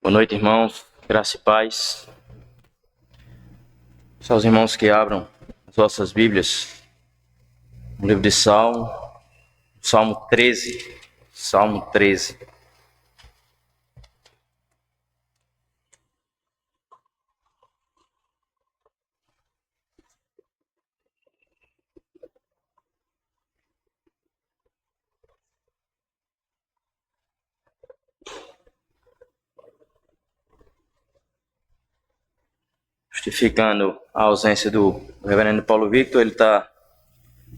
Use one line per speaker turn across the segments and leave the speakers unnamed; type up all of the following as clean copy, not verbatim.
Boa noite, irmãos. Graça e paz. Só os irmãos que abram as vossas Bíblias no livro de Salmo 13. Salmo 13. Justificando a ausência do reverendo Paulo Victor, ele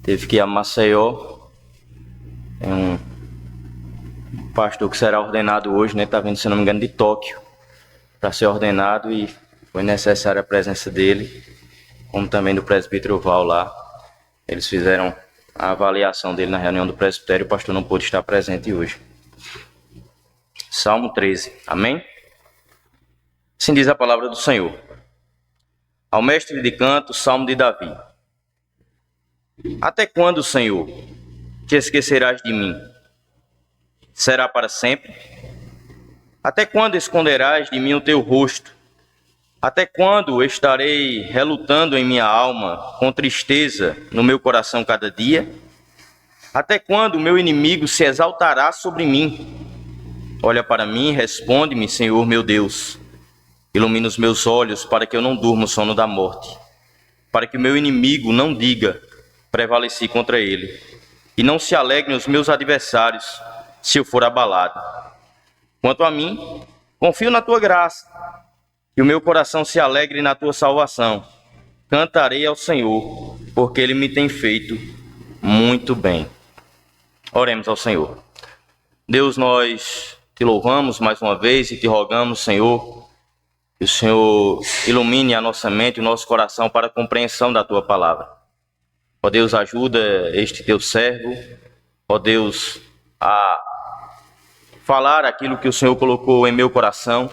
teve que ir a Maceió. É um pastor que será ordenado hoje, né? Está vindo, se não me engano, de Tóquio para ser ordenado e foi necessária a presença dele, como também do presbítero Val lá. Eles fizeram a avaliação dele na reunião do presbitério, o pastor não pôde estar presente hoje. Salmo 13, amém? Assim diz a palavra do Senhor. Ao mestre de canto, Salmo de Davi. Até quando, Senhor, te esquecerás de mim? Será para sempre? Até quando esconderás de mim o teu rosto? Até quando estarei relutando em minha alma, com tristeza no meu coração cada dia? Até quando o meu inimigo se exaltará sobre mim? Olha para mim e responde-me, Senhor meu Deus. Ilumina os meus olhos para que eu não durma o sono da morte, para que o meu inimigo não diga, prevaleci contra ele, e não se alegrem os meus adversários, se eu for abalado. Quanto a mim, confio na tua graça, que o meu coração se alegre na tua salvação. Cantarei ao Senhor, porque ele me tem feito muito bem. Oremos ao Senhor. Deus, nós te louvamos mais uma vez e te rogamos, Senhor, que o Senhor ilumine a nossa mente e o nosso coração para a compreensão da tua palavra. Ó Deus, ajuda este teu servo, ó Deus, a falar aquilo que o Senhor colocou em meu coração,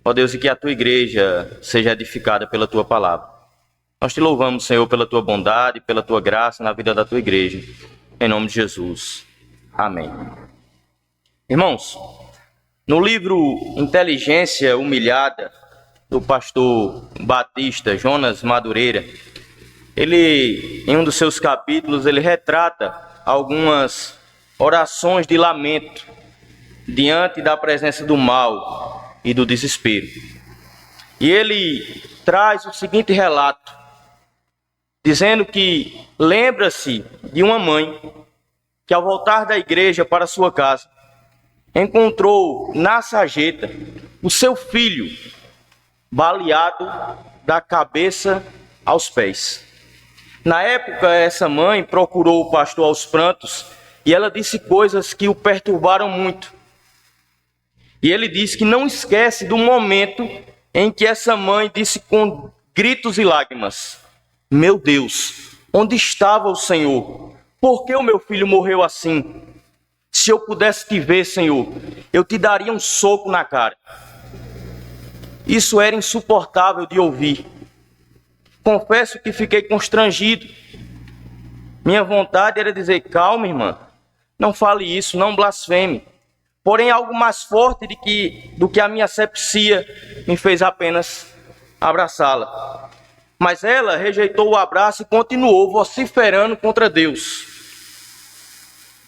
ó Deus, e que a tua igreja seja edificada pela tua palavra. Nós te louvamos, Senhor, pela tua bondade, pela tua graça na vida da tua igreja. Em nome de Jesus. Amém. Irmãos, no livro Inteligência Humilhada, do pastor batista Jonas Madureira, ele, em um dos seus capítulos, ele retrata algumas orações de lamento diante da presença do mal e do desespero. E ele traz o seguinte relato, dizendo que lembra-se de uma mãe que, ao voltar da igreja para sua casa, encontrou na sarjeta o seu filho baleado da cabeça aos pés. Na época, essa mãe procurou o pastor aos prantos e ela disse coisas que o perturbaram muito. E ele disse que não esquece do momento em que essa mãe disse com gritos e lágrimas: meu Deus, onde estava o Senhor? Por que o meu filho morreu assim? Se eu pudesse te ver, Senhor, eu te daria um soco na cara. Isso era insuportável de ouvir. Confesso que fiquei constrangido. Minha vontade era dizer: calma, irmã, não fale isso, não blasfeme. Porém, algo mais forte do que a minha asepsia me fez apenas abraçá-la. Mas ela rejeitou o abraço e continuou vociferando contra Deus.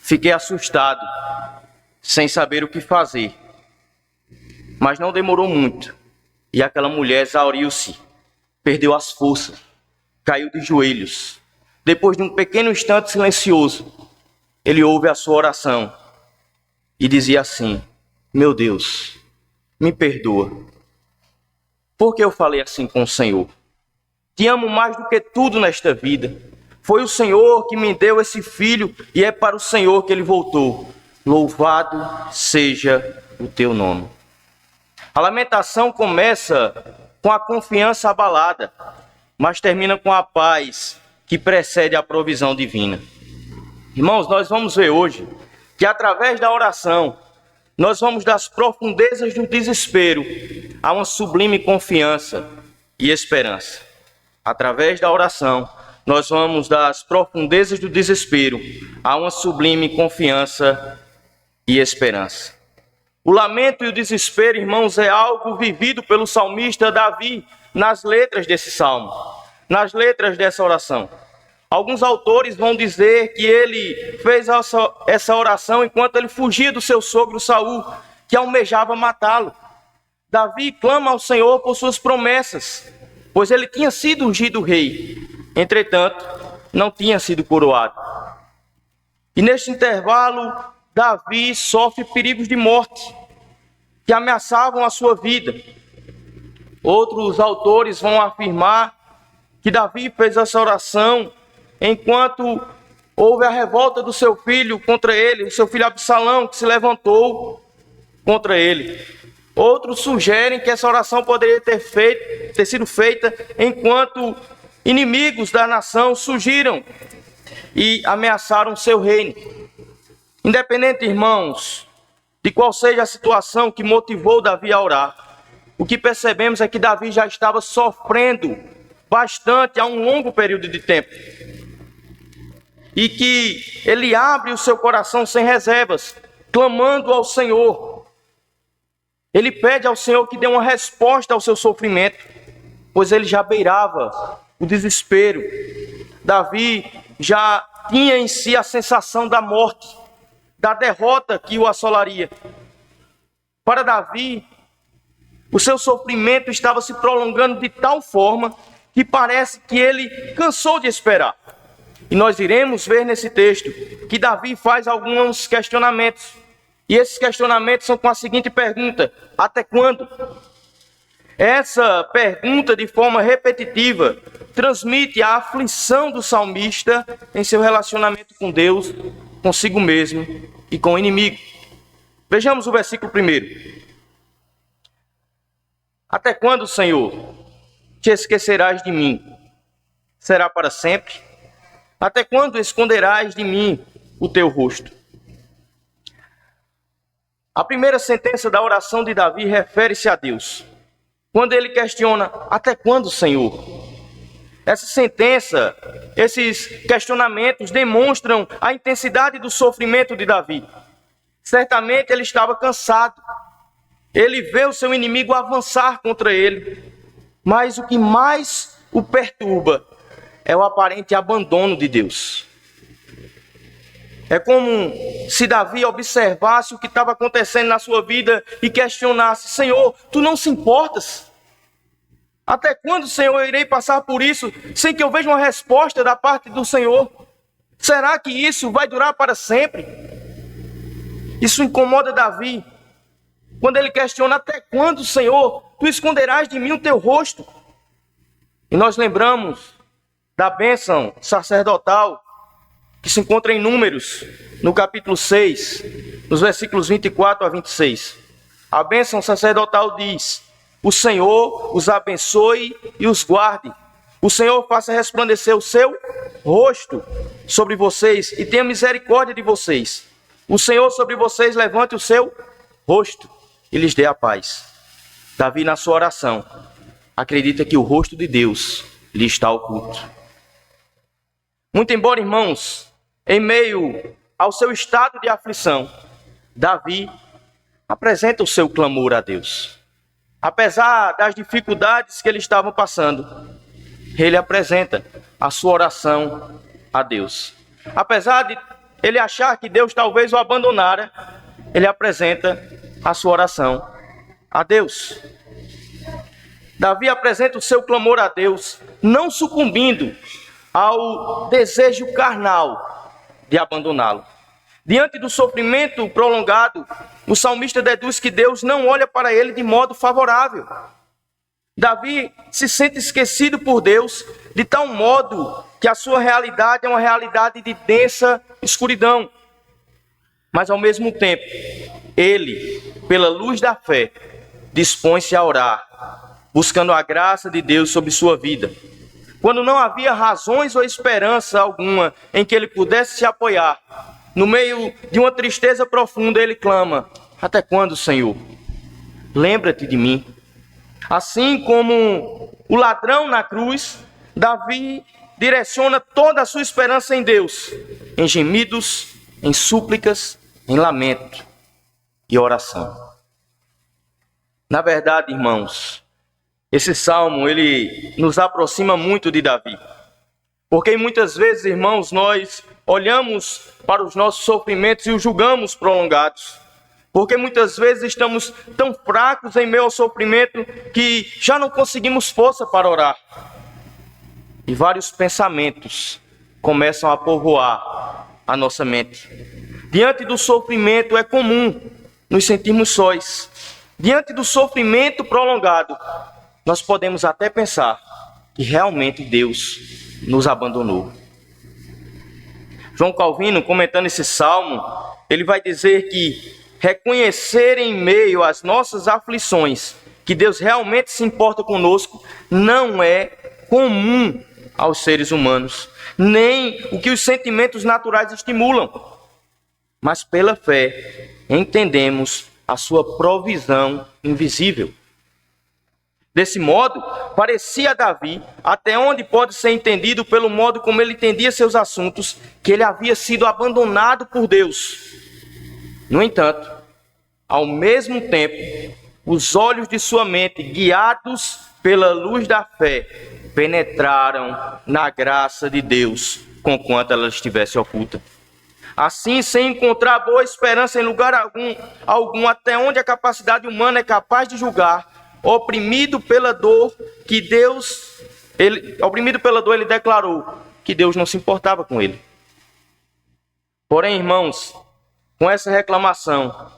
Fiquei assustado, sem saber o que fazer. Mas não demorou muito, e aquela mulher exauriu-se, perdeu as forças, caiu de joelhos. Depois de um pequeno instante silencioso, ele ouve a sua oração e dizia assim: meu Deus, me perdoa. Por que eu falei assim com o Senhor? Te amo mais do que tudo nesta vida. Foi o Senhor que me deu esse filho e é para o Senhor que ele voltou. Louvado seja o teu nome. A lamentação começa com a confiança abalada, mas termina com a paz que precede a provisão divina. Irmãos, nós vamos ver hoje que através da oração, nós vamos das profundezas do desespero a uma sublime confiança e esperança. Através da oração, nós vamos das profundezas do desespero a uma sublime confiança e esperança. O lamento e o desespero, irmãos, é algo vivido pelo salmista Davi nas letras desse salmo, nas letras dessa oração. Alguns autores vão dizer que ele fez essa oração enquanto ele fugia do seu sogro Saul, que almejava matá-lo. Davi clama ao Senhor por suas promessas, pois ele tinha sido ungido rei, entretanto, não tinha sido coroado. E neste intervalo, Davi sofre perigos de morte que ameaçavam a sua vida. Outros autores vão afirmar que Davi fez essa oração enquanto houve a revolta do seu filho contra ele, o seu filho Absalão, que se levantou contra ele. Outros sugerem que essa oração poderia ter sido feita enquanto inimigos da nação surgiram e ameaçaram o seu reino. Independente, irmãos, de qual seja a situação que motivou Davi a orar, o que percebemos é que Davi já estava sofrendo bastante há um longo período de tempo. E que ele abre o seu coração sem reservas, clamando ao Senhor. Ele pede ao Senhor que dê uma resposta ao seu sofrimento, pois ele já beirava o desespero. Davi já tinha em si a sensação da morte, da derrota que o assolaria. Para Davi, o seu sofrimento estava se prolongando de tal forma que parece que ele cansou de esperar. E nós iremos ver nesse texto que Davi faz alguns questionamentos. E esses questionamentos são com a seguinte pergunta: até quando? Essa pergunta, de forma repetitiva, transmite a aflição do salmista em seu relacionamento com Deus, consigo mesmo e com o inimigo. Vejamos o versículo 1. Até quando, Senhor, te esquecerás de mim? Será para sempre? Até quando esconderás de mim o teu rosto? A primeira sentença da oração de Davi refere-se a Deus. Quando ele questiona, até quando, Senhor? Essa sentença, esses questionamentos demonstram a intensidade do sofrimento de Davi. Certamente ele estava cansado. Ele vê o seu inimigo avançar contra ele. Mas o que mais o perturba é o aparente abandono de Deus. É como se Davi observasse o que estava acontecendo na sua vida e questionasse: Senhor, tu não se importas? Até quando, Senhor, eu irei passar por isso sem que eu veja uma resposta da parte do Senhor? Será que isso vai durar para sempre? Isso incomoda Davi. Quando ele questiona: até quando, Senhor, tu esconderás de mim o teu rosto? E nós lembramos da bênção sacerdotal que se encontra em Números, no capítulo 6, nos versículos 24 a 26. A bênção sacerdotal diz: o Senhor os abençoe e os guarde. O Senhor faça resplandecer o seu rosto sobre vocês e tenha misericórdia de vocês. O Senhor sobre vocês levante o seu rosto e lhes dê a paz. Davi, na sua oração, acredita que o rosto de Deus lhe está oculto. Muito embora, irmãos, em meio ao seu estado de aflição, Davi apresenta o seu clamor a Deus. Apesar das dificuldades que ele estava passando, ele apresenta a sua oração a Deus. Apesar de ele achar que Deus talvez o abandonara, ele apresenta a sua oração a Deus. Davi apresenta o seu clamor a Deus, não sucumbindo ao desejo carnal de abandoná-lo. Diante do sofrimento prolongado, o salmista deduz que Deus não olha para ele de modo favorável. Davi se sente esquecido por Deus de tal modo que a sua realidade é uma realidade de densa escuridão. Mas ao mesmo tempo, ele, pela luz da fé, dispõe-se a orar, buscando a graça de Deus sobre sua vida. Quando não havia razões ou esperança alguma em que ele pudesse se apoiar, no meio de uma tristeza profunda, ele clama: até quando, Senhor? Lembra-te de mim. Assim como o ladrão na cruz, Davi direciona toda a sua esperança em Deus, em gemidos, em súplicas, em lamento e oração. Na verdade, irmãos, esse salmo, ele nos aproxima muito de Davi. Porque muitas vezes, irmãos, nós olhamos para os nossos sofrimentos e os julgamos prolongados. Porque muitas vezes estamos tão fracos em meio ao sofrimento que já não conseguimos força para orar. E vários pensamentos começam a povoar a nossa mente. Diante do sofrimento é comum nos sentirmos sós. Diante do sofrimento prolongado, nós podemos até pensar que realmente Deus nos abandonou. João Calvino, comentando esse salmo, ele vai dizer que reconhecer em meio às nossas aflições que Deus realmente se importa conosco não é comum aos seres humanos, nem o que os sentimentos naturais estimulam. Mas pela fé entendemos a sua provisão invisível. Desse modo, parecia a Davi, até onde pode ser entendido pelo modo como ele entendia seus assuntos, que ele havia sido abandonado por Deus. No entanto, ao mesmo tempo, os olhos de sua mente, guiados pela luz da fé, penetraram na graça de Deus, conquanto ela estivesse oculta. Assim, sem encontrar boa esperança em lugar algum, até onde a capacidade humana é capaz de julgar, oprimido pela dor, ele declarou que Deus não se importava com ele. Porém, irmãos, com essa reclamação,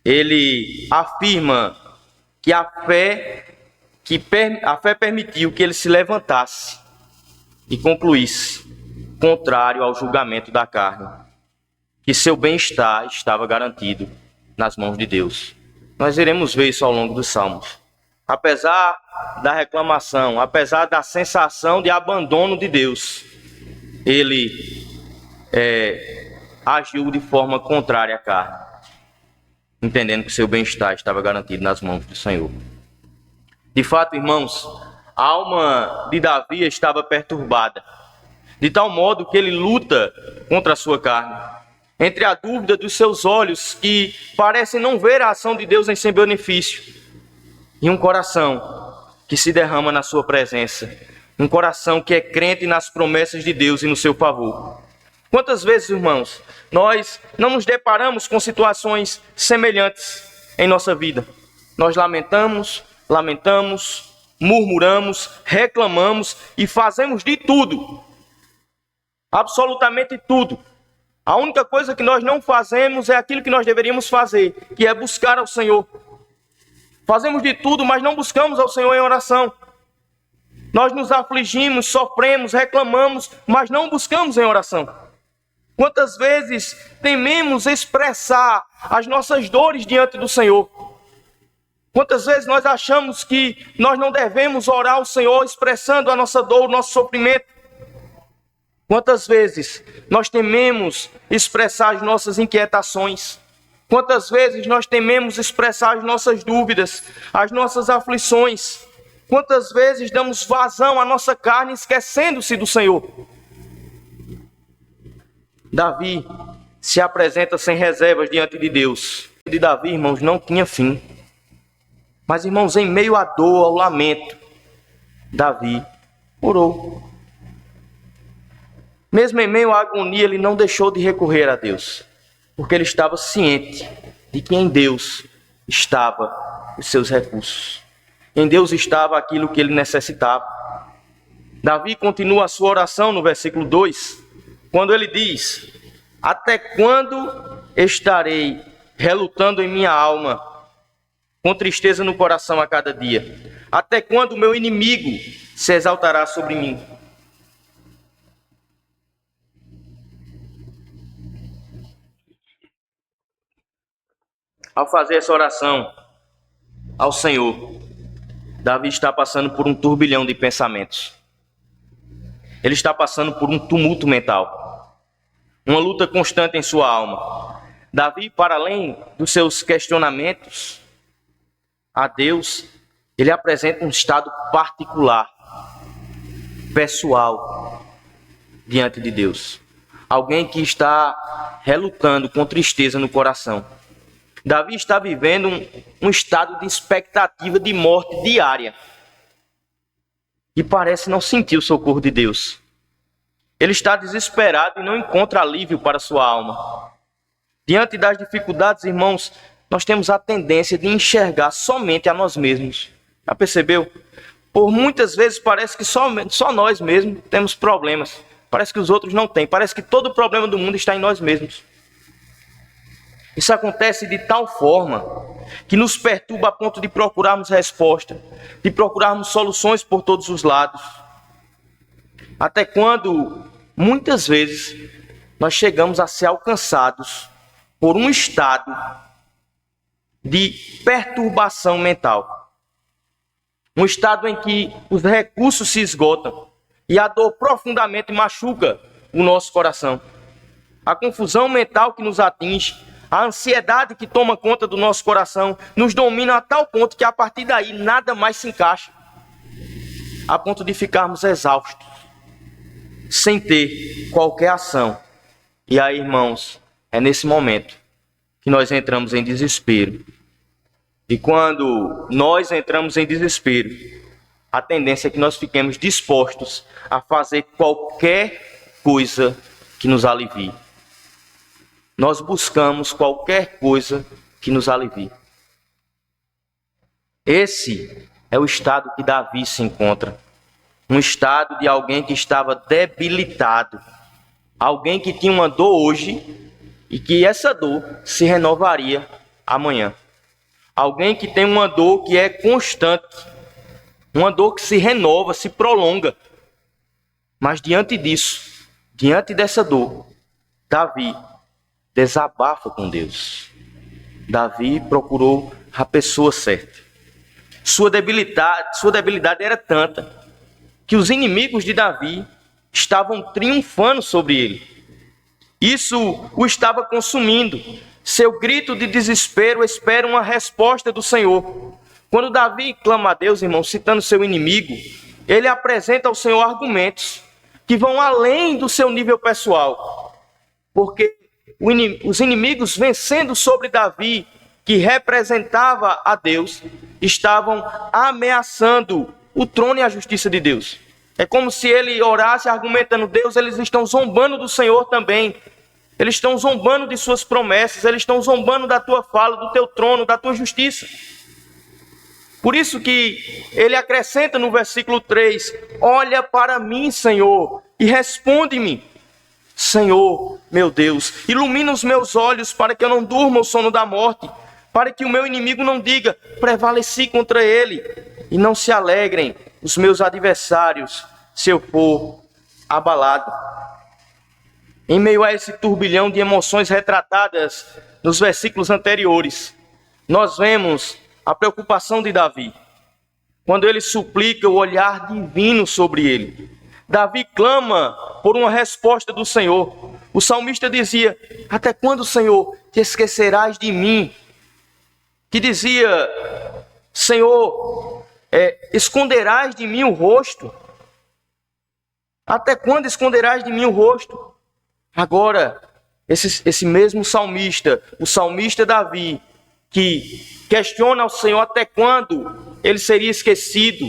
ele afirma que a fé permitiu que ele se levantasse e concluísse, contrário ao julgamento da carne, que seu bem-estar estava garantido nas mãos de Deus. Nós iremos ver isso ao longo dos Salmos. Apesar da reclamação, apesar da sensação de abandono de Deus, ele agiu de forma contrária à carne, entendendo que seu bem-estar estava garantido nas mãos do Senhor. De fato, irmãos, a alma de Davi estava perturbada, de tal modo que ele luta contra a sua carne, entre a dúvida dos seus olhos, que parecem não ver a ação de Deus em seu benefício, e um coração que se derrama na sua presença, um coração que é crente nas promessas de Deus e no seu favor. Quantas vezes, irmãos, nós não nos deparamos com situações semelhantes em nossa vida? Nós lamentamos, murmuramos, reclamamos e fazemos de tudo, absolutamente tudo. A única coisa que nós não fazemos é aquilo que nós deveríamos fazer, que é buscar ao Senhor. Fazemos de tudo, mas não buscamos ao Senhor em oração. Nós nos afligimos, sofremos, reclamamos, mas não buscamos em oração. Quantas vezes tememos expressar as nossas dores diante do Senhor? Quantas vezes nós achamos que nós não devemos orar ao Senhor expressando a nossa dor, o nosso sofrimento? Quantas vezes nós tememos expressar as nossas inquietações? Quantas vezes nós tememos expressar as nossas dúvidas, as nossas aflições? Quantas vezes damos vazão à nossa carne esquecendo-se do Senhor? Davi se apresenta sem reservas diante de Deus. De Davi, irmãos, não tinha fim. Mas, irmãos, em meio à dor, ao lamento, Davi orou. Mesmo em meio à agonia, ele não deixou de recorrer a Deus, porque ele estava ciente de que em Deus estavam os seus recursos. Em Deus estava aquilo que ele necessitava. Davi continua a sua oração no versículo 2, quando ele diz: até quando estarei relutando em minha alma, com tristeza no coração a cada dia? Até quando o meu inimigo se exaltará sobre mim? Ao fazer essa oração ao Senhor, Davi está passando por um turbilhão de pensamentos. Ele está passando por um tumulto mental, uma luta constante em sua alma. Davi, para além dos seus questionamentos a Deus, ele apresenta um estado particular, pessoal, diante de Deus. Alguém que está relutando com tristeza no coração. Davi está vivendo um estado de expectativa de morte diária. E parece não sentir o socorro de Deus. Ele está desesperado e não encontra alívio para sua alma. Diante das dificuldades, irmãos, nós temos a tendência de enxergar somente a nós mesmos. Já percebeu? Por muitas vezes parece que só nós mesmos temos problemas. Parece que os outros não têm. Parece que todo o problema do mundo está em nós mesmos. Isso acontece de tal forma que nos perturba a ponto de procurarmos resposta, de procurarmos soluções por todos os lados. Até quando, muitas vezes, nós chegamos a ser alcançados por um estado de perturbação mental. Um estado em que os recursos se esgotam e a dor profundamente machuca o nosso coração. A confusão mental que nos atinge, a ansiedade que toma conta do nosso coração, nos domina a tal ponto que a partir daí nada mais se encaixa. A ponto de ficarmos exaustos, sem ter qualquer ação. E aí, irmãos, é nesse momento que nós entramos em desespero. E quando nós entramos em desespero, a tendência é que nós fiquemos dispostos a fazer qualquer coisa que nos alivie. Nós buscamos qualquer coisa que nos alivie. Esse é o estado que Davi se encontra. Um estado de alguém que estava debilitado. Alguém que tinha uma dor hoje e que essa dor se renovaria amanhã. Alguém que tem uma dor que é constante. Uma dor que se renova, se prolonga. Mas diante disso, diante dessa dor, Davi desabafa com Deus. Davi procurou a pessoa certa. Sua debilidade era tanta que os inimigos de Davi estavam triunfando sobre ele. Isso o estava consumindo. Seu grito de desespero espera uma resposta do Senhor. Quando Davi clama a Deus, irmão, citando seu inimigo, ele apresenta ao Senhor argumentos que vão além do seu nível pessoal. Porque os inimigos vencendo sobre Davi, que representava a Deus, estavam ameaçando o trono e a justiça de Deus. É como se ele orasse argumentando: Deus, eles estão zombando do Senhor também. Eles estão zombando de suas promessas, eles estão zombando da tua fala, do teu trono, da tua justiça. Por isso que ele acrescenta no versículo 3, olha para mim, Senhor, e responde-me. Senhor, meu Deus, ilumina os meus olhos para que eu não durma o sono da morte, para que o meu inimigo não diga, prevaleci contra ele, e não se alegrem os meus adversários se eu for abalado. Em meio a esse turbilhão de emoções retratadas nos versículos anteriores, nós vemos a preocupação de Davi, quando ele suplica o olhar divino sobre ele. Davi clama por uma resposta do Senhor. O salmista dizia, até quando, Senhor, te esquecerás de mim? Que dizia, Senhor, esconderás de mim o rosto? Até quando esconderás de mim o rosto? Agora, esse mesmo salmista, o salmista Davi, que questiona ao Senhor até quando ele seria esquecido,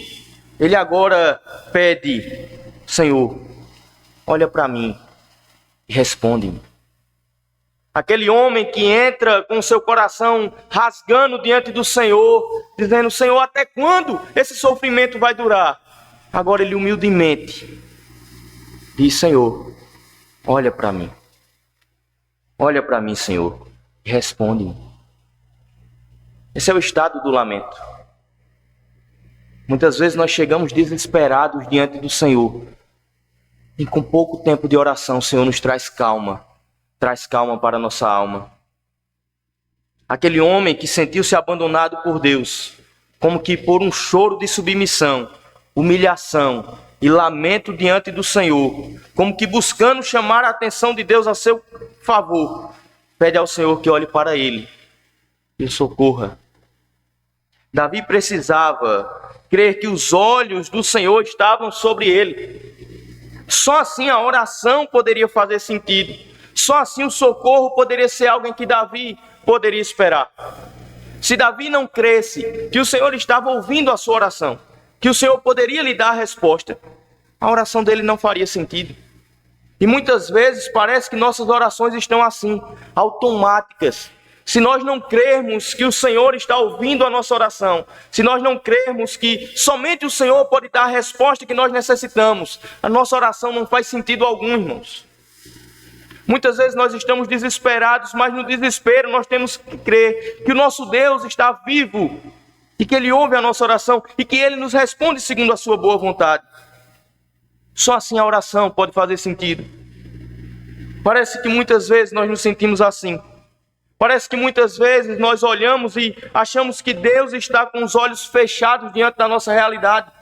ele agora pede, Senhor, olha para mim e responde-me. Aquele homem que entra com seu coração rasgando diante do Senhor, dizendo, Senhor, até quando esse sofrimento vai durar? Agora ele humildemente diz, Senhor, olha para mim. Olha para mim, Senhor, e responde-me. Esse é o estado do lamento. Muitas vezes nós chegamos desesperados diante do Senhor. E com pouco tempo de oração, o Senhor nos traz calma para a nossa alma. Aquele homem que sentiu-se abandonado por Deus, como que por um choro de submissão, humilhação e lamento diante do Senhor, como que buscando chamar a atenção de Deus a seu favor, pede ao Senhor que olhe para ele e o socorra. Davi precisava crer que os olhos do Senhor estavam sobre ele. Só assim a oração poderia fazer sentido. Só assim o socorro poderia ser algo em que Davi poderia esperar. Se Davi não cresce que o Senhor estava ouvindo a sua oração, que o Senhor poderia lhe dar a resposta, a oração dele não faria sentido. E muitas vezes parece que nossas orações estão assim, automáticas. Se nós não crermos que o Senhor está ouvindo a nossa oração, se nós não crermos que somente o Senhor pode dar a resposta que nós necessitamos, a nossa oração não faz sentido algum, irmãos. Muitas vezes nós estamos desesperados, mas no desespero nós temos que crer que o nosso Deus está vivo e que Ele ouve a nossa oração e que Ele nos responde segundo a sua boa vontade. Só assim a oração pode fazer sentido. Parece que muitas vezes nós nos sentimos assim. Parece que muitas vezes nós olhamos e achamos que Deus está com os olhos fechados diante da nossa realidade.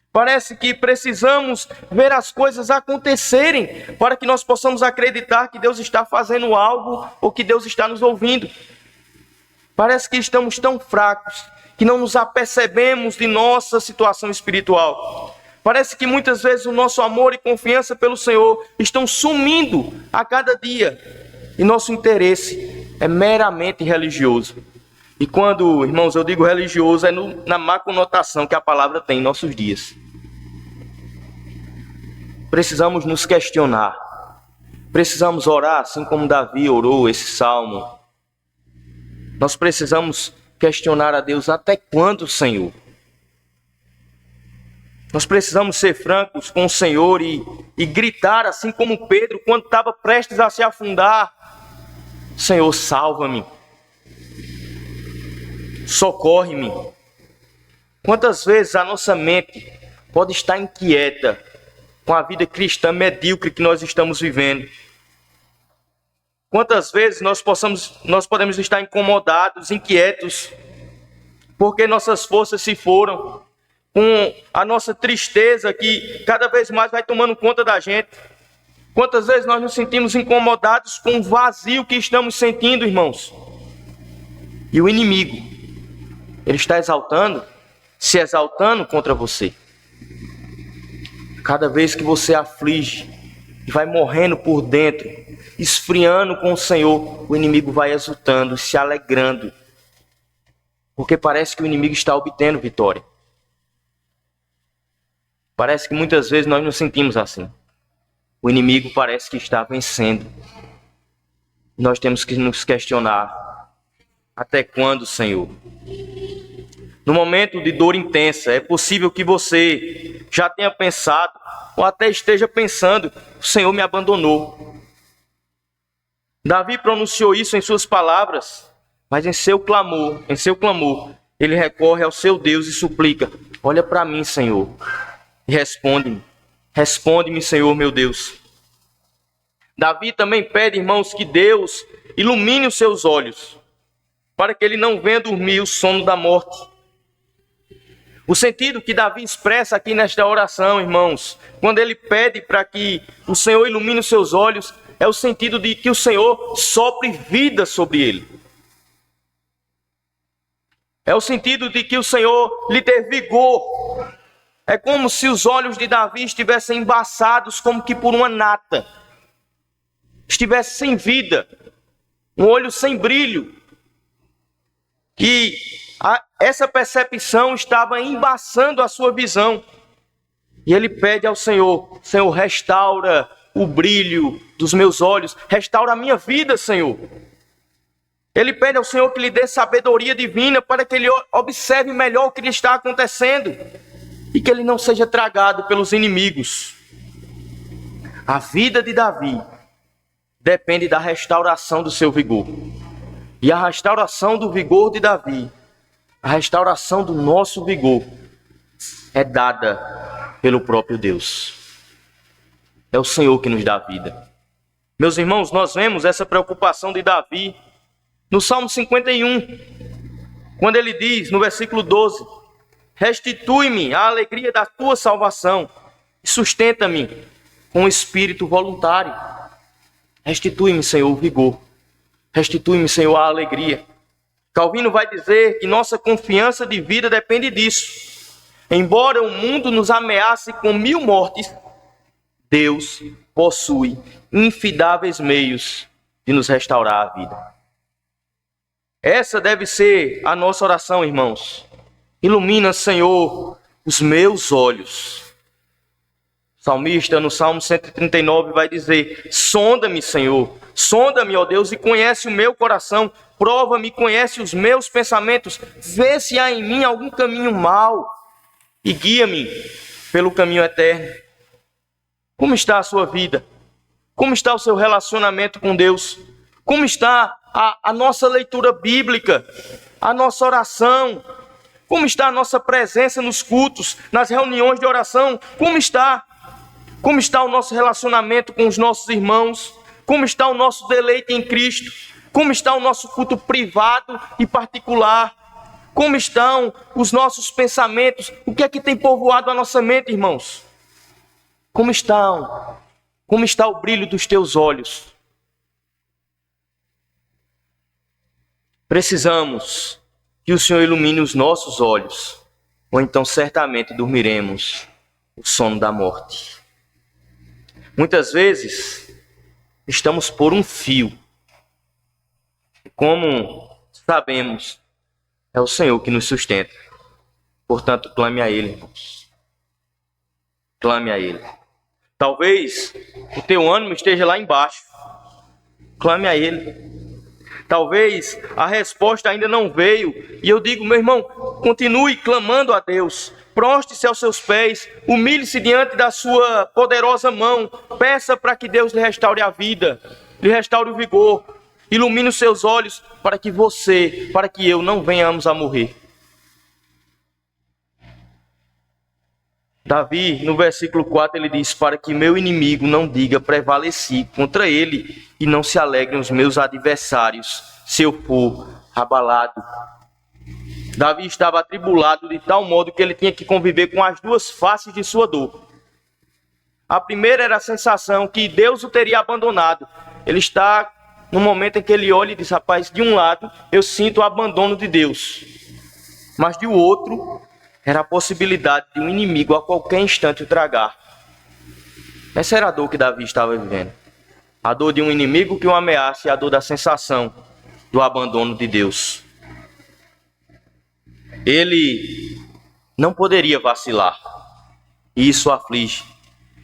Parece que precisamos ver as coisas acontecerem para que nós possamos acreditar que Deus está fazendo algo ou que Deus está nos ouvindo. Parece que estamos tão fracos que não nos apercebemos de nossa situação espiritual. Parece que muitas vezes o nosso amor e confiança pelo Senhor estão sumindo a cada dia e nosso interesse é meramente religioso. E quando, irmãos, eu digo religioso, é na má conotação que a palavra tem em nossos dias. Precisamos nos questionar. Precisamos orar, assim como Davi orou esse salmo. Nós precisamos questionar a Deus: até quando, Senhor? Nós precisamos ser francos com o Senhor e gritar, assim como Pedro, quando estava prestes a se afundar: Senhor, salva-me. Socorre-me. Quantas vezes a nossa mente pode estar inquieta com a vida cristã medíocre que nós estamos vivendo? Quantas vezes nós podemos estar incomodados, inquietos, porque nossas forças se foram, com a nossa tristeza que cada vez mais vai tomando conta da gente? Quantas vezes nós nos sentimos incomodados com o vazio que estamos sentindo, irmãos? E o inimigo, ele está se exaltando contra você. Cada vez que você aflige e vai morrendo por dentro, esfriando com o Senhor, o inimigo vai exultando, se alegrando, porque parece que o inimigo está obtendo vitória. Parece que muitas vezes nós nos sentimos assim. O inimigo parece que está vencendo. Nós temos que nos questionar: até quando, Senhor? No momento de dor intensa, é possível que você já tenha pensado, ou até esteja pensando: o Senhor me abandonou. Davi pronunciou isso em suas palavras, mas em seu clamor, ele recorre ao seu Deus e suplica: olha para mim, Senhor, e responde-me. Responde-me, Senhor, meu Deus. Davi também pede, irmãos, que Deus ilumine os seus olhos, para que ele não venha dormir o sono da morte. O sentido que Davi expressa aqui nesta oração, irmãos, quando ele pede para que o Senhor ilumine os seus olhos, é o sentido de que o Senhor sopre vida sobre ele. É o sentido de que o Senhor lhe dê vigor. É como se os olhos de Davi estivessem embaçados como que por uma nata. Estivesse sem vida, um olho sem brilho. Que essa percepção estava embaçando a sua visão. E ele pede ao Senhor: Senhor, restaura o brilho dos meus olhos, restaura a minha vida, Senhor. Ele pede ao Senhor que lhe dê sabedoria divina para que ele observe melhor o que lhe está acontecendo e que ele não seja tragado pelos inimigos. A vida de Davi depende da restauração do seu vigor. E a restauração do vigor de Davi, a restauração do nosso vigor, é dada pelo próprio Deus. É o Senhor que nos dá vida. Meus irmãos, nós vemos essa preocupação de Davi no Salmo 51, quando ele diz, no versículo 12: restitui-me a alegria da tua salvação e sustenta-me com um espírito voluntário. Restitui-me, Senhor, o vigor. Restitui-me, Senhor, a alegria. Calvino vai dizer que nossa confiança de vida depende disso. Embora o mundo nos ameace com 1000 mortes, Deus possui infindáveis meios de nos restaurar a vida. Essa deve ser a nossa oração, irmãos. Ilumina, Senhor, os meus olhos. O salmista, no Salmo 139, vai dizer: sonda-me, Senhor, sonda-me, ó Deus, e conhece o meu coração. Prova-me, conhece os meus pensamentos. Vê se há em mim algum caminho mau e guia-me pelo caminho eterno. Como está a sua vida? Como está o seu relacionamento com Deus? Como está a nossa leitura bíblica? A nossa oração? Como está a nossa presença nos cultos, nas reuniões de oração? Como está? Como está o nosso relacionamento com os nossos irmãos? Como está o nosso deleite em Cristo? Como está o nosso culto privado e particular? Como estão os nossos pensamentos? O que é que tem povoado a nossa mente, irmãos? Como estão? Como está o brilho dos teus olhos? Precisamos que o Senhor ilumine os nossos olhos, ou então certamente dormiremos o sono da morte. Muitas vezes estamos por um fio. Como sabemos, é o Senhor que nos sustenta. Portanto, clame a Ele, irmãos. Clame a Ele. Talvez o teu ânimo esteja lá embaixo. Clame a Ele. Talvez a resposta ainda não veio. E eu digo, meu irmão, continue clamando a Deus. Proste-se aos seus pés. Humilhe-se diante da sua poderosa mão. Peça para que Deus lhe restaure a vida. Lhe restaure o vigor. Ilumine os seus olhos para que você, para que eu não venhamos a morrer. Davi, no versículo 4, ele diz: para que meu inimigo não diga prevaleci contra ele e não se alegrem os meus adversários, se eu for abalado. Davi estava atribulado de tal modo que ele tinha que conviver com as duas faces de sua dor. A primeira era a sensação que Deus o teria abandonado. Ele está no momento em que ele olha e diz: rapaz, de um lado eu sinto o abandono de Deus, mas de outro era a possibilidade de um inimigo a qualquer instante o tragar. Essa era a dor que Davi estava vivendo. A dor de um inimigo que o ameaça e a dor da sensação do abandono de Deus. Ele não poderia vacilar. E isso o aflige.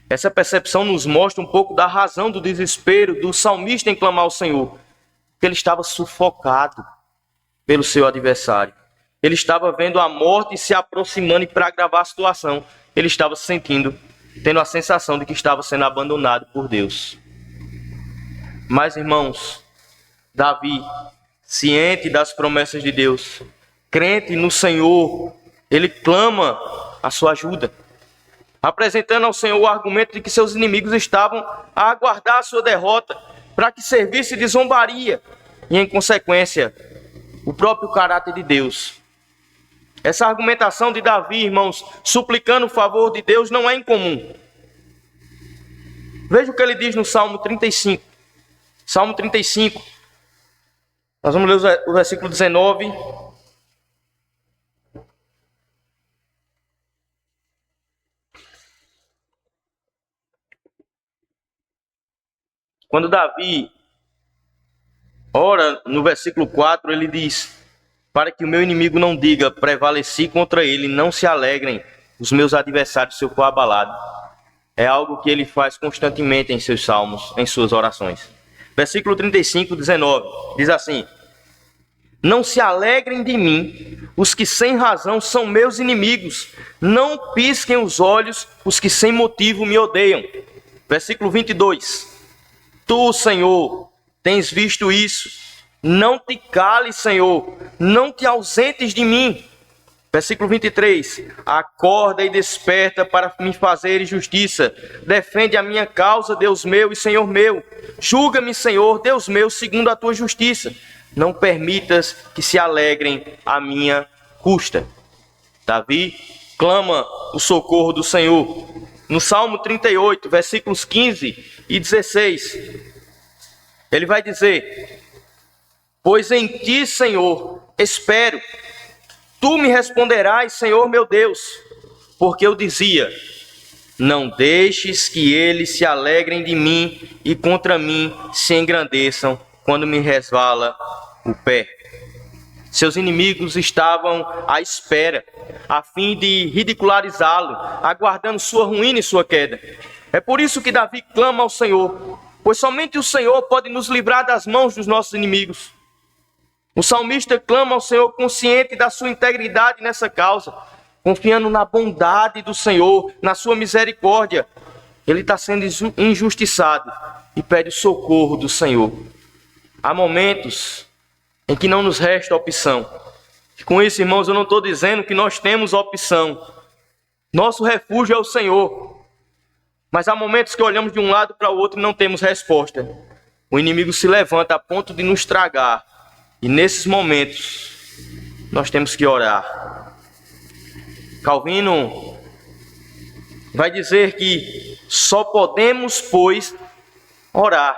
Essa percepção nos mostra um pouco da razão do desespero do salmista em clamar ao Senhor. Porque ele estava sufocado pelo seu adversário. Ele estava vendo a morte se aproximando, e para agravar a situação, ele estava sentindo, tendo a sensação de que estava sendo abandonado por Deus. Mas, irmãos, Davi, ciente das promessas de Deus, crente no Senhor, ele clama a sua ajuda, apresentando ao Senhor o argumento de que seus inimigos estavam a aguardar a sua derrota, para que servisse de zombaria, e em consequência, o próprio caráter de Deus. Essa argumentação de Davi, irmãos, suplicando o favor de Deus, não é incomum. Veja o que ele diz no Salmo 35. Salmo 35. Nós vamos ler o versículo 19. Quando Davi ora, no versículo 4, ele diz: para que o meu inimigo não diga prevaleci contra ele, não se alegrem os meus adversários se eu for abalado. É algo que ele faz constantemente em seus salmos, em suas orações. Versículo 35, 19, diz assim: não se alegrem de mim os que sem razão são meus inimigos, não pisquem os olhos os que sem motivo me odeiam. Versículo 22, tu, Senhor, tens visto isso. Não te cales, Senhor, não te ausentes de mim. Versículo 23. Acorda e desperta para me fazer justiça. Defende a minha causa, Deus meu e Senhor meu. Julga-me, Senhor, Deus meu, segundo a tua justiça. Não permitas que se alegrem à minha custa. Davi clama o socorro do Senhor. No Salmo 38, versículos 15 e 16, ele vai dizer: pois em ti, Senhor, espero. Tu me responderás, Senhor meu Deus. Porque eu dizia: não deixes que eles se alegrem de mim e contra mim se engrandeçam quando me resvala o pé. Seus inimigos estavam à espera, a fim de ridicularizá-lo, aguardando sua ruína e sua queda. É por isso que Davi clama ao Senhor, pois somente o Senhor pode nos livrar das mãos dos nossos inimigos. O salmista clama ao Senhor consciente da sua integridade nessa causa, confiando na bondade do Senhor, na sua misericórdia. Ele está sendo injustiçado e pede o socorro do Senhor. Há momentos em que não nos resta opção. Com isso, irmãos, eu não estou dizendo que nós temos opção. Nosso refúgio é o Senhor. Mas há momentos que olhamos de um lado para o outro e não temos resposta. O inimigo se levanta a ponto de nos tragar. E nesses momentos, nós temos que orar. Calvino vai dizer que só podemos, pois, orar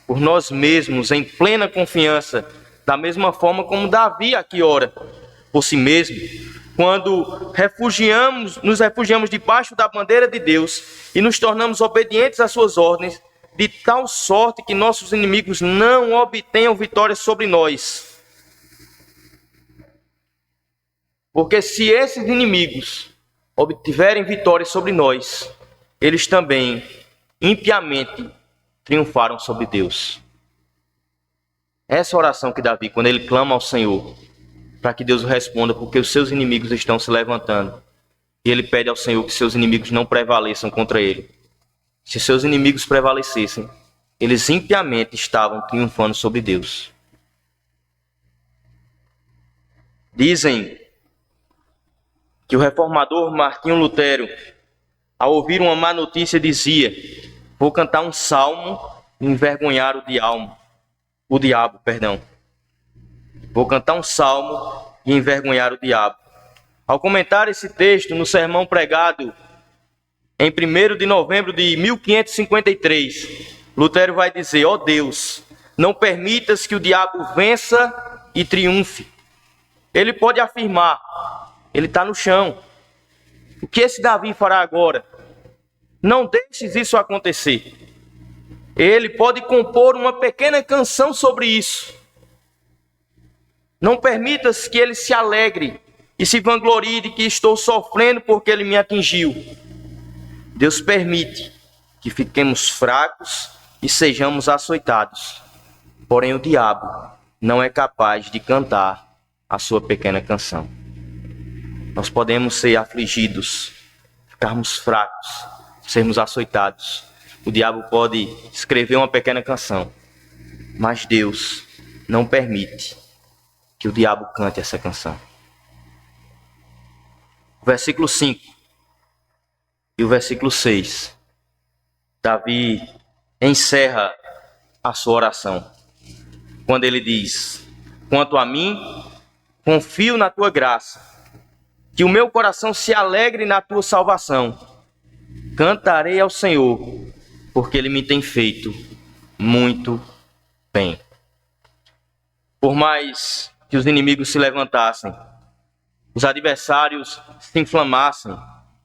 por nós mesmos em plena confiança, da mesma forma como Davi aqui ora por si mesmo, quando nos refugiamos debaixo da bandeira de Deus e nos tornamos obedientes às suas ordens, de tal sorte que nossos inimigos não obtenham vitória sobre nós. Porque se esses inimigos obtiverem vitória sobre nós, eles também impiamente triunfaram sobre Deus. Essa oração que Davi, quando ele clama ao Senhor, para que Deus o responda, porque os seus inimigos estão se levantando, e ele pede ao Senhor que seus inimigos não prevaleçam contra ele. Se seus inimigos prevalecessem, eles impiamente estavam triunfando sobre Deus. Dizem que o reformador Martinho Lutero, ao ouvir uma má notícia, dizia: vou cantar um salmo e envergonhar o diabo. Vou cantar um salmo e envergonhar o diabo. Ao comentar esse texto no sermão pregado em 1º de novembro de 1553, Lutero vai dizer: ó Deus, não permitas que o diabo vença e triunfe. Ele pode afirmar: ele está no chão. O que esse Davi fará agora? Não deixes isso acontecer. Ele pode compor uma pequena canção sobre isso. Não permitas que ele se alegre e se vanglorie de que estou sofrendo porque ele me atingiu. Deus permite que fiquemos fracos e sejamos açoitados. Porém, o diabo não é capaz de cantar a sua pequena canção. Nós podemos ser afligidos, ficarmos fracos, sermos açoitados. O diabo pode escrever uma pequena canção, mas Deus não permite que o diabo cante essa canção. O versículo 5 e o versículo 6, Davi encerra a sua oração, quando ele diz: quanto a mim, confio na tua graça, que o meu coração se alegre na tua salvação. Cantarei ao Senhor, porque ele me tem feito muito bem. Por mais que os inimigos se levantassem, os adversários se inflamassem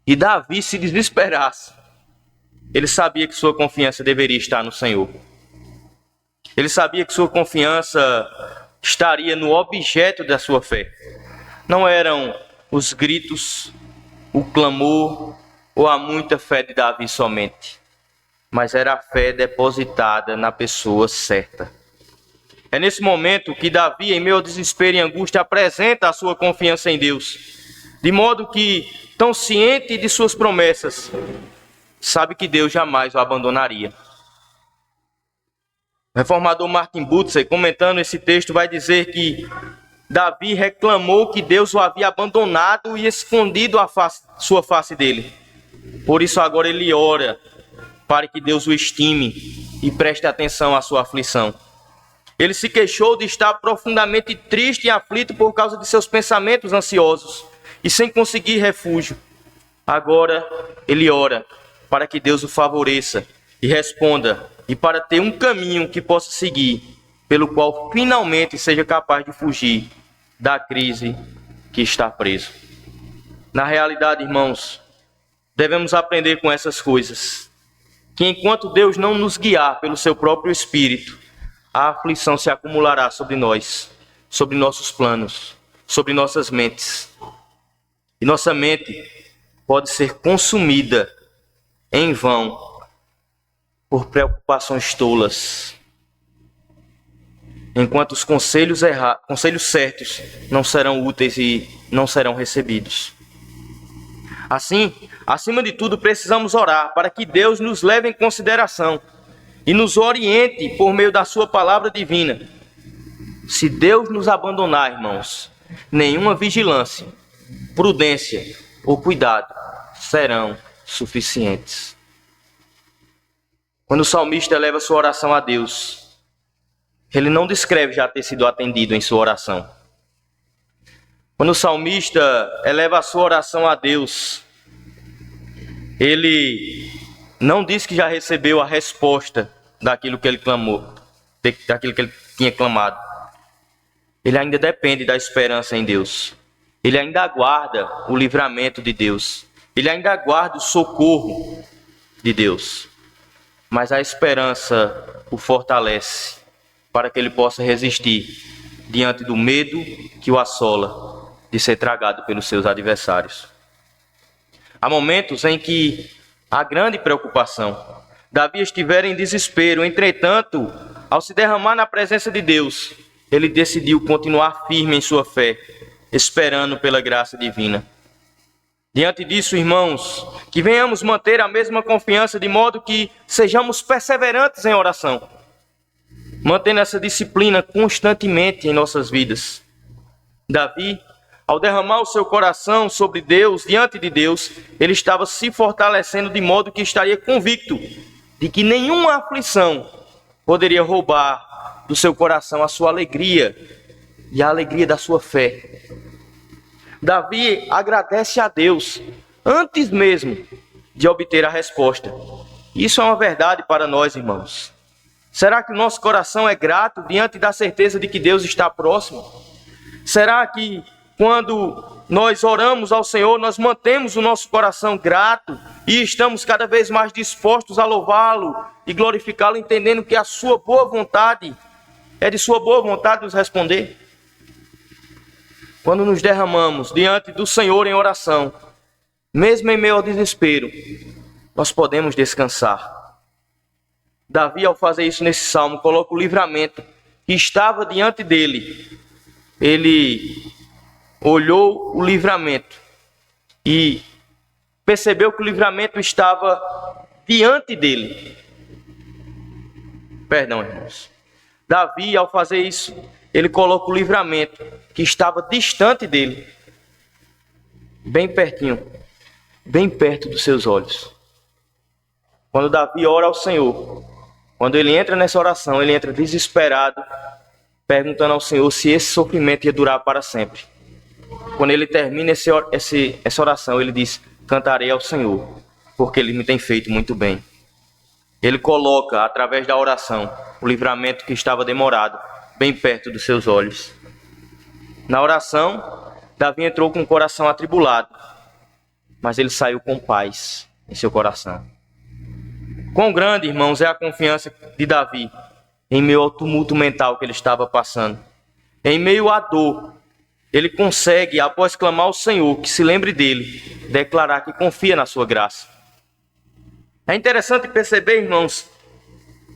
e Davi se desesperasse, ele sabia que sua confiança deveria estar no Senhor. Ele sabia que sua confiança estaria no objeto da sua fé. Não eram os gritos, o clamor ou a muita fé de Davi somente, mas era a fé depositada na pessoa certa. É nesse momento que Davi, em meio ao desespero e angústia, apresenta a sua confiança em Deus, de modo que, tão ciente de suas promessas, sabe que Deus jamais o abandonaria. O reformador Martin Bucer, comentando esse texto, vai dizer que Davi reclamou que Deus o havia abandonado e escondido sua face dele. Por isso agora ele ora para que Deus o estime e preste atenção à sua aflição. Ele se queixou de estar profundamente triste e aflito por causa de seus pensamentos ansiosos e sem conseguir refúgio. Agora ele ora para que Deus o favoreça e responda, e para ter um caminho que possa seguir, pelo qual finalmente seja capaz de fugir da crise que está preso. Na realidade, irmãos, devemos aprender com essas coisas, que enquanto Deus não nos guiar pelo seu próprio Espírito, a aflição se acumulará sobre nós, sobre nossos planos, sobre nossas mentes. E nossa mente pode ser consumida em vão por preocupações tolas, enquanto os conselhos certos não serão úteis e não serão recebidos. Assim, acima de tudo, precisamos orar para que Deus nos leve em consideração e nos oriente por meio da sua palavra divina. Se Deus nos abandonar, irmãos, nenhuma vigilância, prudência ou cuidado serão suficientes. Quando o salmista eleva sua oração a Deus, ele não descreve já ter sido atendido em sua oração. Quando o salmista eleva a sua oração a Deus, ele não diz que já recebeu a resposta daquilo que ele clamou, daquilo que ele tinha clamado. Ele ainda depende da esperança em Deus. Ele ainda aguarda o livramento de Deus. Ele ainda aguarda o socorro de Deus. Mas a esperança o fortalece para que ele possa resistir diante do medo que o assola de ser tragado pelos seus adversários. Há momentos em que há grande preocupação. Davi estivera em desespero, entretanto, ao se derramar na presença de Deus, ele decidiu continuar firme em sua fé, esperando pela graça divina. Diante disso, irmãos, que venhamos manter a mesma confiança, de modo que sejamos perseverantes em oração, mantendo essa disciplina constantemente em nossas vidas. Davi, ao derramar o seu coração sobre Deus, diante de Deus, ele estava se fortalecendo de modo que estaria convicto de que nenhuma aflição poderia roubar do seu coração a sua alegria e a alegria da sua fé. Davi agradece a Deus antes mesmo de obter a resposta. Isso é uma verdade para nós, irmãos. Será que o nosso coração é grato diante da certeza de que Deus está próximo? Será que quando nós oramos ao Senhor, nós mantemos o nosso coração grato e estamos cada vez mais dispostos a louvá-lo e glorificá-lo, entendendo que a sua boa vontade é de sua boa vontade nos responder? Quando nos derramamos diante do Senhor em oração, mesmo em meio ao desespero, nós podemos descansar. Davi, ao fazer isso nesse salmo, coloca o livramento que estava diante dele. Ele olhou o livramento e percebeu que o livramento estava diante dele. Perdão, irmãos. Davi, ao fazer isso, ele coloca o livramento que estava distante dele, bem pertinho, bem perto dos seus olhos. Quando Davi ora ao Senhor, quando ele entra nessa oração, ele entra desesperado, perguntando ao Senhor se esse sofrimento ia durar para sempre. Quando ele termina essa oração, ele diz: cantarei ao Senhor, porque Ele me tem feito muito bem. Ele coloca, através da oração, o livramento que estava demorado, bem perto dos seus olhos. Na oração, Davi entrou com o coração atribulado, mas ele saiu com paz em seu coração. Quão grande, irmãos, é a confiança de Davi em meio ao tumulto mental que ele estava passando. Em meio à dor, ele consegue, após clamar ao Senhor que se lembre dele, declarar que confia na sua graça. É interessante perceber, irmãos,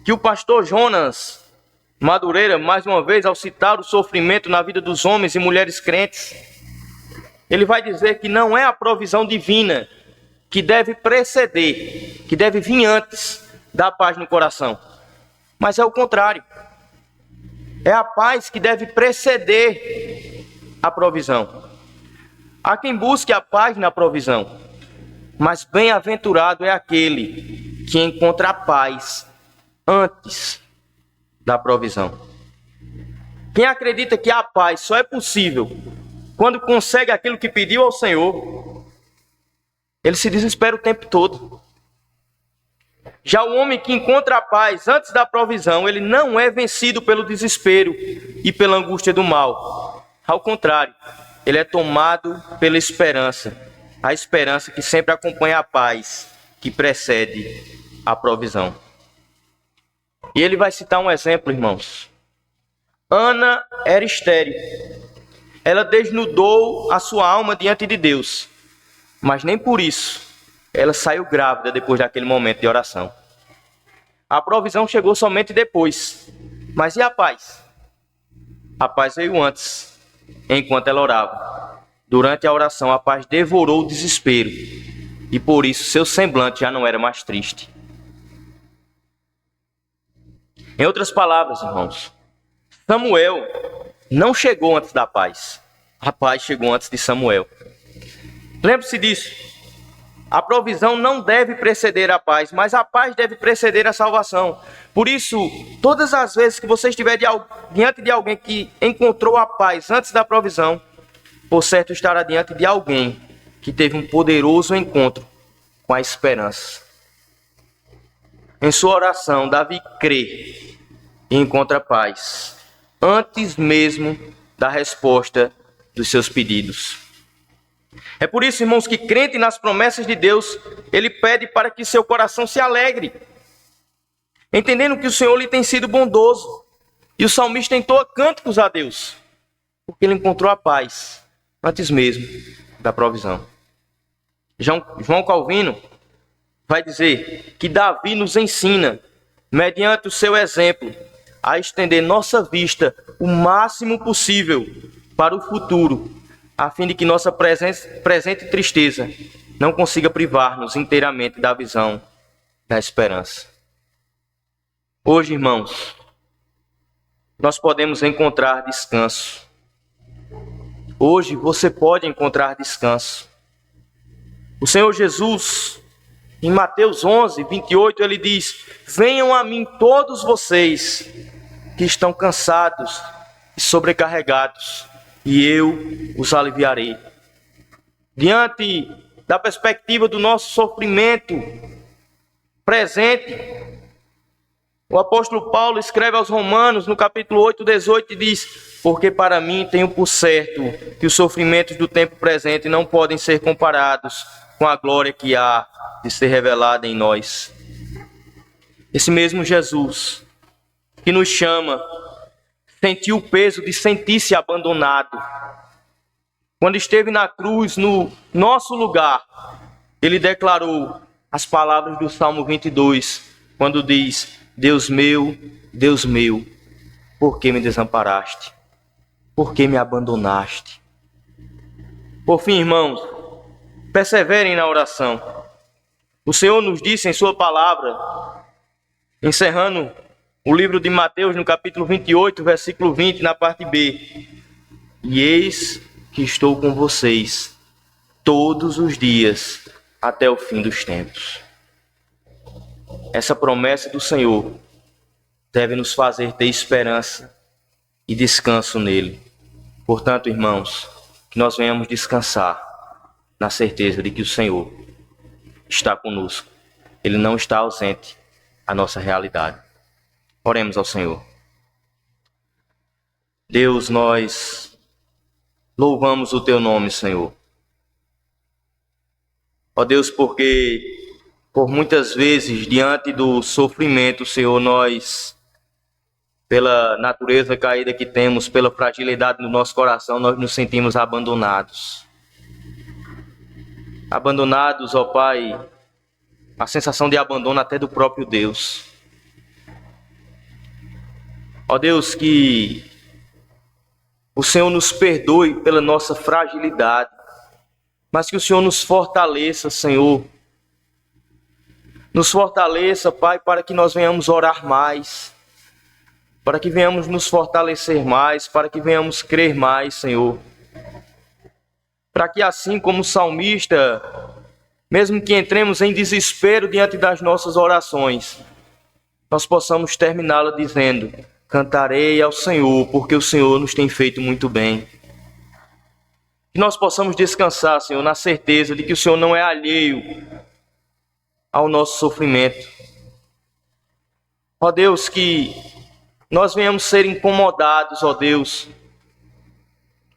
que o pastor Jonas Madureira, mais uma vez, ao citar o sofrimento na vida dos homens e mulheres crentes, ele vai dizer que não é a provisão divina que deve preceder, que deve vir antes da paz no coração, mas é o contrário. É a paz que deve preceder a provisão. Há quem busque a paz na provisão, mas bem-aventurado é aquele que encontra a paz antes da provisão. Quem acredita que a paz só é possível quando consegue aquilo que pediu ao Senhor, ele se desespera o tempo todo. Já o homem que encontra a paz antes da provisão, ele não é vencido pelo desespero e pela angústia do mal. Ao contrário, ele é tomado pela esperança, a esperança que sempre acompanha a paz que precede a provisão. E ele vai citar um exemplo, irmãos. Ana era estéril. Ela desnudou a sua alma diante de Deus. Mas nem por isso ela saiu grávida depois daquele momento de oração. A provisão chegou somente depois. Mas e a paz? A paz veio antes, enquanto ela orava. Durante a oração, a paz devorou o desespero. E por isso seu semblante já não era mais triste. Em outras palavras, irmãos, Samuel não chegou antes da paz. A paz chegou antes de Samuel. Lembre-se disso. A provisão não deve preceder a paz, mas a paz deve preceder a salvação. Por isso, todas as vezes que você estiver diante de alguém que encontrou a paz antes da provisão, por certo estará diante de alguém que teve um poderoso encontro com a esperança. Em sua oração, Davi crê e encontra paz, antes mesmo da resposta dos seus pedidos. É por isso, irmãos, que crente nas promessas de Deus, ele pede para que seu coração se alegre, entendendo que o Senhor lhe tem sido bondoso. E o salmista entoa cânticos a Deus, porque ele encontrou a paz antes mesmo da provisão. João Calvino vai dizer que Davi nos ensina, mediante o seu exemplo, a estender nossa vista o máximo possível para o futuro, a fim de que nossa presente tristeza não consiga privar-nos inteiramente da visão da esperança. Hoje, irmãos, nós podemos encontrar descanso. Hoje você pode encontrar descanso. O Senhor Jesus, em Mateus 11, 28, ele diz: venham a mim todos vocês que estão cansados e sobrecarregados, e eu os aliviarei. Diante da perspectiva do nosso sofrimento presente, o apóstolo Paulo escreve aos Romanos, no capítulo 8, 18, e diz: porque para mim tenho por certo que os sofrimentos do tempo presente não podem ser comparados com a glória que há de ser revelada em nós. Esse mesmo Jesus que nos chama, sentiu o peso de sentir-se abandonado. Quando esteve na cruz, no nosso lugar, ele declarou as palavras do Salmo 22, quando diz: Deus meu, por que me desamparaste? Por que me abandonaste? Por fim, irmãos, perseverem na oração. O Senhor nos disse em sua palavra, encerrando o livro de Mateus, no capítulo 28, versículo 20, na parte B: e eis que estou com vocês todos os dias até o fim dos tempos. Essa promessa do Senhor deve nos fazer ter esperança e descanso nele. Portanto, irmãos, que nós venhamos descansar na certeza de que o Senhor está conosco. Ele não está ausente à nossa realidade. Oremos ao Senhor. Deus, nós louvamos o teu nome, Senhor. Ó Deus, porque por muitas vezes, diante do sofrimento, Senhor, nós, pela natureza caída que temos, pela fragilidade do nosso coração, nós nos sentimos abandonados. Abandonados, ó Pai, a sensação de abandono até do próprio Deus. Ó Deus, que o Senhor nos perdoe pela nossa fragilidade, mas que o Senhor nos fortaleça, Senhor. Nos fortaleça, Pai, para que nós venhamos orar mais, para que venhamos nos fortalecer mais, para que venhamos crer mais, Senhor. Para que assim como o salmista, mesmo que entremos em desespero diante das nossas orações, nós possamos terminá-la dizendo: cantarei ao Senhor, porque o Senhor nos tem feito muito bem. Que nós possamos descansar, Senhor, na certeza de que o Senhor não é alheio ao nosso sofrimento. Ó Deus, que nós venhamos ser incomodados, ó Deus,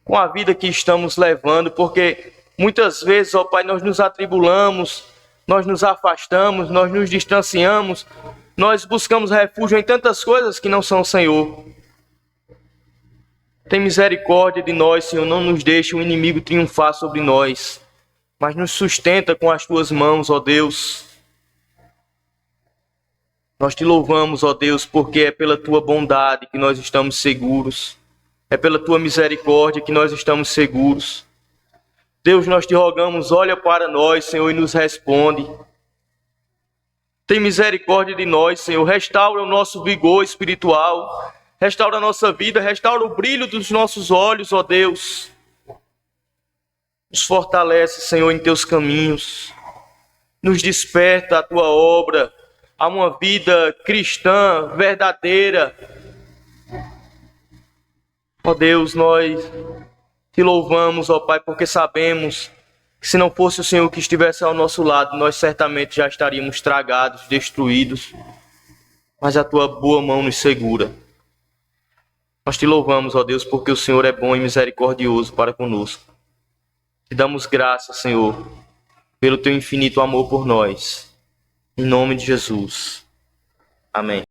com a vida que estamos levando, porque muitas vezes, ó Pai, nós nos atribulamos, nós nos afastamos, nós nos distanciamos, nós buscamos refúgio em tantas coisas que não são o Senhor. Tem misericórdia de nós, Senhor, não nos deixe o inimigo triunfar sobre nós, mas nos sustenta com as tuas mãos, ó Deus. Nós te louvamos, ó Deus, porque é pela tua bondade que nós estamos seguros. É pela tua misericórdia que nós estamos seguros. Deus, nós te rogamos, olha para nós, Senhor, e nos responde. Tem misericórdia de nós, Senhor. Restaura o nosso vigor espiritual. Restaura a nossa vida. Restaura o brilho dos nossos olhos, ó Deus. Nos fortalece, Senhor, em teus caminhos. Nos desperta a tua obra a uma vida cristã verdadeira. Ó Deus, nós te louvamos, ó Pai, porque sabemos que se não fosse o Senhor que estivesse ao nosso lado, nós certamente já estaríamos tragados, destruídos. Mas a tua boa mão nos segura. Nós te louvamos, ó Deus, porque o Senhor é bom e misericordioso para conosco. Te damos graças, Senhor, pelo teu infinito amor por nós. Em nome de Jesus. Amém.